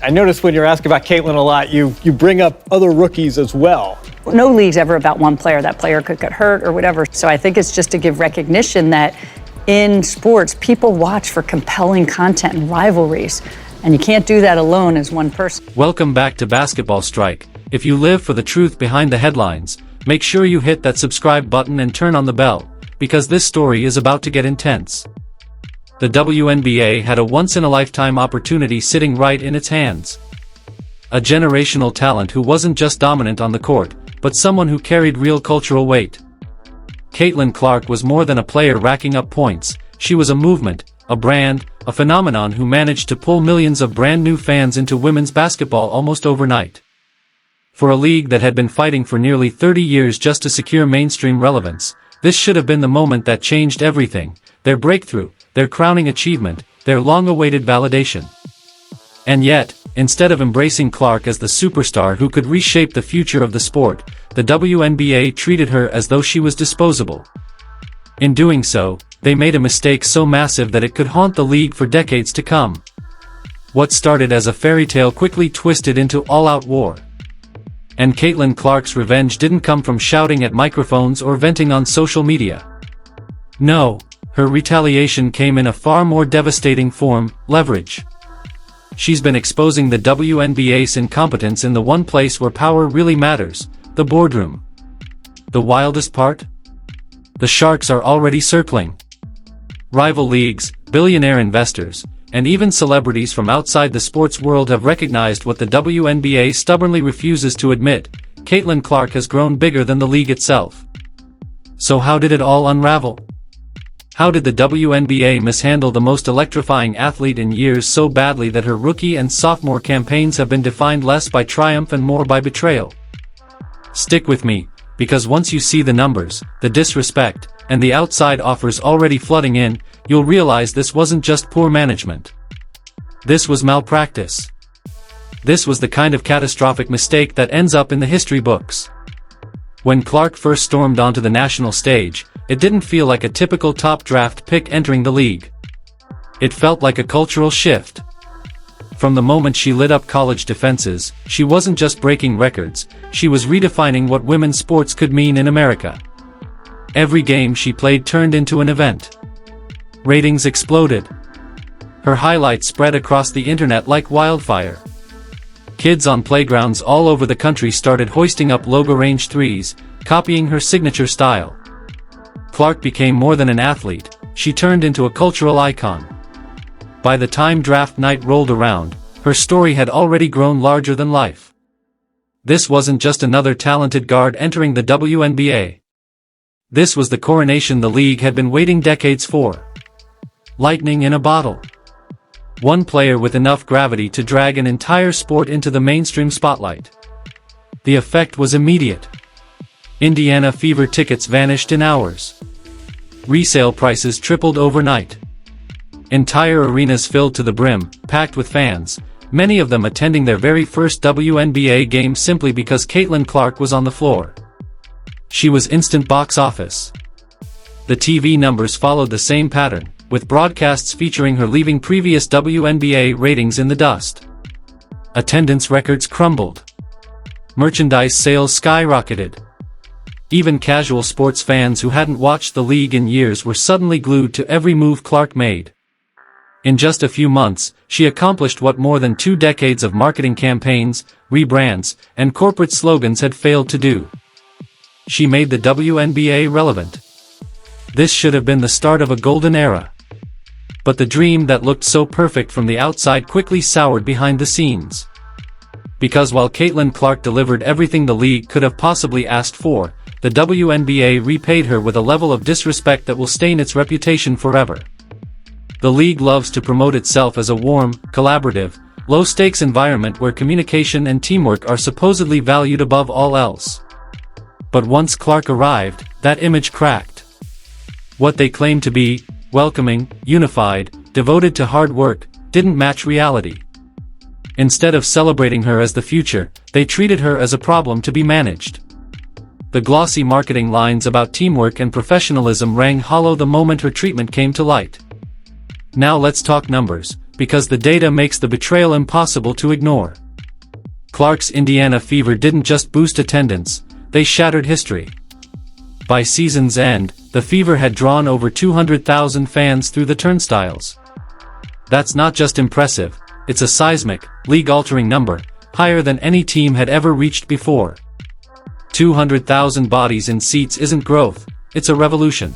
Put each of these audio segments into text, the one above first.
I noticed when you're asking about Caitlin a lot, you bring up other rookies as well. No league's ever about one player. That player could get hurt or whatever. So I think it's just to give recognition that in sports, people watch for compelling content and rivalries. And you can't do that alone as one person. Welcome back to Basketball Strike. If you live for the truth behind the headlines, make sure you hit that subscribe button and turn on the bell, because this story is about to get intense. The WNBA had a once-in-a-lifetime opportunity sitting right in its hands. A generational talent who wasn't just dominant on the court, but someone who carried real cultural weight. Caitlin Clark was more than a player racking up points. She was a movement, a brand, a phenomenon who managed to pull millions of brand new fans into women's basketball almost overnight. For a league that had been fighting for nearly 30 years just to secure mainstream relevance, this should have been the moment that changed everything, their breakthrough, their crowning achievement, their long-awaited validation. And yet, instead of embracing Clark as the superstar who could reshape the future of the sport, the WNBA treated her as though she was disposable. In doing so, they made a mistake so massive that it could haunt the league for decades to come. What started as a fairy tale quickly twisted into all-out war. And Caitlin Clark's revenge didn't come from shouting at microphones or venting on social media. No, her retaliation came in a far more devastating form: leverage. She's been exposing the WNBA's incompetence in the one place where power really matters, the boardroom. The wildest part? The sharks are already circling. Rival leagues, billionaire investors, and even celebrities from outside the sports world have recognized what the WNBA stubbornly refuses to admit: Caitlin Clark has grown bigger than the league itself. So how did it all unravel? How did the WNBA mishandle the most electrifying athlete in years so badly that her rookie and sophomore campaigns have been defined less by triumph and more by betrayal? Stick with me, because once you see the numbers, the disrespect, and the outside offers already flooding in, you'll realize this wasn't just poor management. This was malpractice. This was the kind of catastrophic mistake that ends up in the history books. When Clark first stormed onto the national stage, it didn't feel like a typical top draft pick entering the league. It felt like a cultural shift. From the moment she lit up college defenses, she wasn't just breaking records, she was redefining what women's sports could mean in America. Every game she played turned into an event. Ratings exploded. Her highlights spread across the internet like wildfire. Kids on playgrounds all over the country started hoisting up logo-range threes, copying her signature style. Clark became more than an athlete, she turned into a cultural icon. By the time draft night rolled around, her story had already grown larger than life. This wasn't just another talented guard entering the WNBA. This was the coronation the league had been waiting decades for. Lightning in a bottle. One player with enough gravity to drag an entire sport into the mainstream spotlight. The effect was immediate. Indiana Fever tickets vanished in hours. Resale prices tripled overnight. Entire arenas filled to the brim, packed with fans, many of them attending their very first WNBA game simply because Caitlin Clark was on the floor. She was instant box office. The TV numbers followed the same pattern, with broadcasts featuring her leaving previous WNBA ratings in the dust. Attendance records crumbled. Merchandise sales skyrocketed. Even casual sports fans who hadn't watched the league in years were suddenly glued to every move Clark made. In just a few months, she accomplished what more than 2 decades of marketing campaigns, rebrands, and corporate slogans had failed to do. She made the WNBA relevant. This should have been the start of a golden era. But the dream that looked so perfect from the outside quickly soured behind the scenes. Because while Caitlin Clark delivered everything the league could have possibly asked for, the WNBA repaid her with a level of disrespect that will stain its reputation forever. The league loves to promote itself as a warm, collaborative, low-stakes environment where communication and teamwork are supposedly valued above all else. But once Clark arrived, that image cracked. What they claimed to be, welcoming, unified, devoted to hard work, didn't match reality. Instead of celebrating her as the future, they treated her as a problem to be managed. The glossy marketing lines about teamwork and professionalism rang hollow the moment her treatment came to light. Now let's talk numbers, because the data makes the betrayal impossible to ignore. Clark's Indiana Fever didn't just boost attendance, they shattered history. By season's end, the Fever had drawn over 200,000 fans through the turnstiles. That's not just impressive, it's a seismic, league-altering number, higher than any team had ever reached before. 200,000 bodies in seats isn't growth, it's a revolution.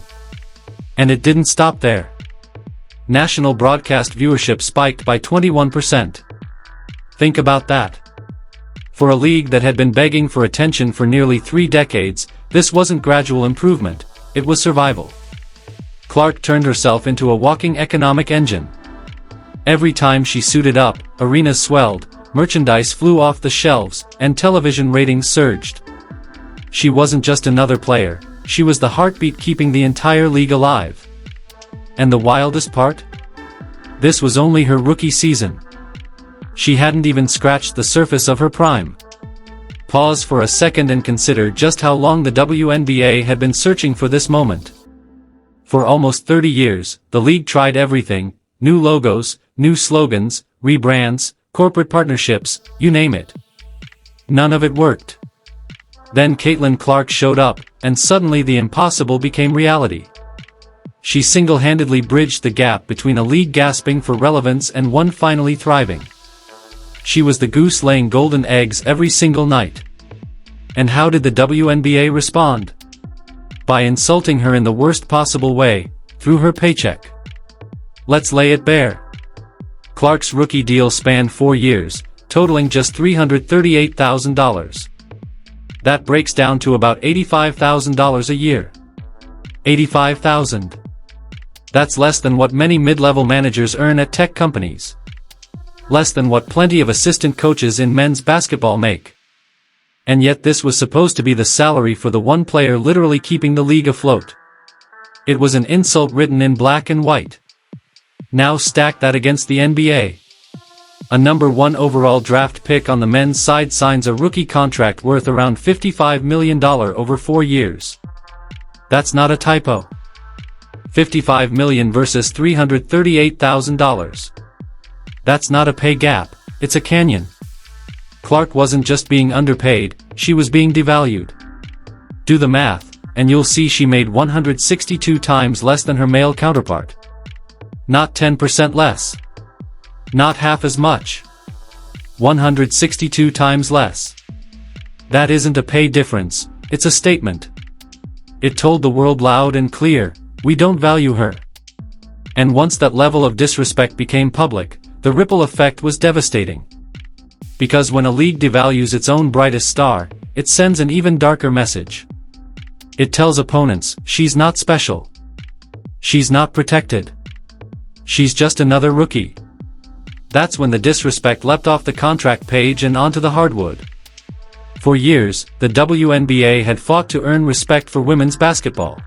And it didn't stop there. National broadcast viewership spiked by 21%. Think about that. For a league that had been begging for attention for nearly 3 decades, this wasn't gradual improvement, it was survival. Clark turned herself into a walking economic engine. Every time she suited up, arenas swelled, merchandise flew off the shelves, and television ratings surged. She wasn't just another player, she was the heartbeat keeping the entire league alive. And the wildest part? This was only her rookie season. She hadn't even scratched the surface of her prime. Pause for a second and consider just how long the WNBA had been searching for this moment. For almost 30 years, the league tried everything: new logos, new slogans, rebrands, corporate partnerships, you name it. None of it worked. Then Caitlin Clark showed up, and suddenly the impossible became reality. She single-handedly bridged the gap between a league gasping for relevance and one finally thriving. She was the goose laying golden eggs every single night. And how did the WNBA respond? By insulting her in the worst possible way, through her paycheck. Let's lay it bare. Clark's rookie deal spanned 4 years, totaling just $338,000. That breaks down to about $85,000 a year. $85,000. That's less than what many mid-level managers earn at tech companies. Less than what plenty of assistant coaches in men's basketball make. And yet this was supposed to be the salary for the one player literally keeping the league afloat. It was an insult written in black and white. Now stack that against the NBA. A number 1 overall draft pick on the men's side signs a rookie contract worth around $55 million over 4 years. That's not a typo. $55 million versus $338,000. That's not a pay gap, it's a canyon. Clark wasn't just being underpaid, she was being devalued. Do the math, and you'll see she made 162 times less than her male counterpart. Not 10% less. Not half as much. 162 times less. That isn't a pay difference, it's a statement. It told the world loud and clear, we don't value her. And once that level of disrespect became public, the ripple effect was devastating. Because when a league devalues its own brightest star, it sends an even darker message. It tells opponents, she's not special. She's not protected. She's just another rookie. That's when the disrespect leapt off the contract page and onto the hardwood. For years, the WNBA had fought to earn respect for women's basketball.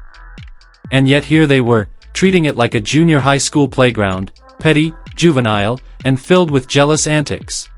And yet here they were, treating it like a junior high school playground, petty, juvenile, and filled with jealous antics.